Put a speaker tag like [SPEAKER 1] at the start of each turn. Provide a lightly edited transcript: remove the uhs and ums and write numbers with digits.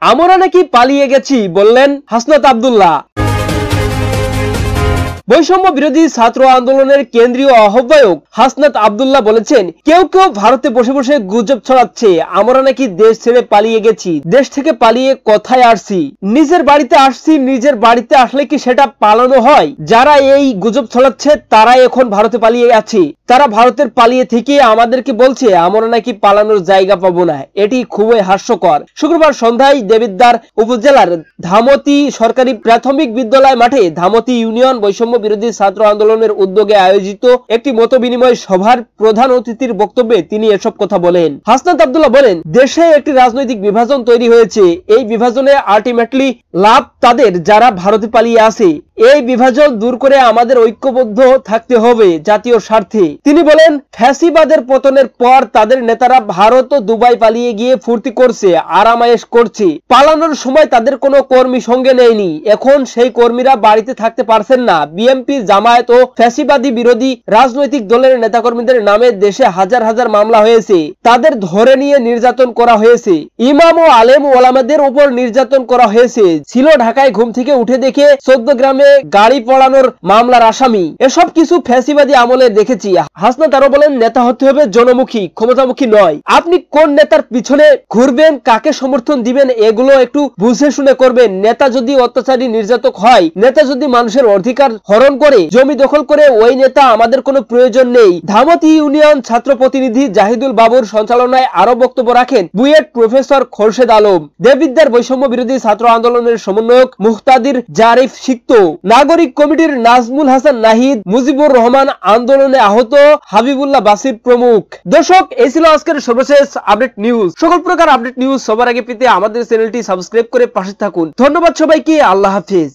[SPEAKER 1] আমরা নাকি পালিয়ে গেছি বললেন হাসনাত আব্দুল্লাহ। বৈষম্য বিরোধী ছাত্র আন্দোলনের কেন্দ্রীয় আহ্বায়ক হাসনাত আব্দুল্লাহ বলেছেন, কেউ কেউ ভারতে বসে বসে গুজব ছড়াচ্ছে আমরা নাকি দেশ ছেড়ে পালিয়ে গেছি। দেশ থেকে পালিয়ে কোথায় আসছি? নিজের বাড়িতে আসছি। নিজের বাড়িতে আসলে কি সেটা পালানো হয়? যারা এই গুজব ছড়াচ্ছে তারাই এখন ভারতে পালিয়ে আছে। তারা ভারতের পালিয়ে থেকে আমাদেরকে বলছে আমরা নাকি পালানোর জায়গা পাবো না। এটি খুবই হাস্যকর। শুক্রবার সন্ধ্যায় দেবিদ্বার উপজেলার ধামতি সরকারি প্রাথমিক বিদ্যালয় মাঠে ধামতি ইউনিয়ন বৈষম্য বিরোধী ছাত্র আন্দোলনের উদ্যোগে আয়োজিত একটি মত বিনিময় সভার প্রধান অতিথির বক্তব্যে তিনি এসব কথা বলেন। হাসনাত আব্দুল্লাহ বলেন, দেশে একটি রাজনৈতিক বিভাজন তৈরি হয়েছে। এই বিভাজনে আলটিমেটলি লাভ তাদের যারা ভারতে পালিয়ে আছে। এই বিভাজন দূর করে আমাদের ঐক্যবদ্ধ থাকতে হবে জাতীয় স্বার্থে। তিনি বলেন, ফ্যাসিবাদের পতনের পর তাদের নেতারা ভারত ও দুবাই পালিয়ে গিয়ে ফুর্তি করছে, আরামায়েশ করছে। পালানোর সময় তাদের কোনো কর্মী সঙ্গে নেয়নি। এখন সেই কর্মীরা বাড়িতে থাকতে পারছেন না। বিএনপি, জামায়াত ও ফ্যাসিবাদী বিরোধী রাজনৈতিক দলের নেতাকর্মীদের নামে দেশে হাজার হাজার মামলা হয়েছে। তাদের ধরে নিয়ে নির্যাতন করা হয়েছে। ইমাম ও আলেম ওলামাদের উপর নির্যাতন করা হয়েছে। ছিল ঢাকায় ঘুম থেকে উঠে দেখে 14 গ্রামে গাড়ি পড়ানোর মামলার আসামি। এসব কিছু ফ্যাসিবাদী আমলে দেখেছি। হাসনাত আরো বলেন, নেতা হতে হবে জনমুখী, ক্ষমতামুখী নয়। আপনি কোন নেতার পিছনে ঘুরবেন, কাকে সমর্থন দিবেন, এগুলো একটু বুঝে শুনে করবেন। নেতা যদি অত্যাচারী নির্যাতক হয়, নেতা যদি মানুষের অধিকার হরণ করে, জমি দখল করে, ওই নেতা আমাদের কোনো প্রয়োজন নেই। ধামতি ইউনিয়ন ছাত্র প্রতিনিধি জাহিদুল বাবুর সঞ্চালনায় আরো বক্তব্য রাখেন বুয়েট প্রফেসর খোরশেদ আলম, দেবিদ্বার বৈষম্য বিরোধী ছাত্র আন্দোলনের সমন্বয়ক মুহতাদির জারিফ সিক্ত, নাগরিক কমিটির নাজমুল হাসান নাহিদ, মুজিবুর রহমান, আন্দোলনে আহত হাবিবুল্লাহ বাসির প্রমুখ। দর্শক, এই ছিল আজকের সর্বশেষ আপডেট নিউজ। সকল প্রকার আপডেট নিউজ সবার আগে পেতে আমাদের চ্যানেলটি সাবস্ক্রাইব করে পাশে থাকুন। ধন্যবাদ সবাইকে। আল্লাহ হাফেজ।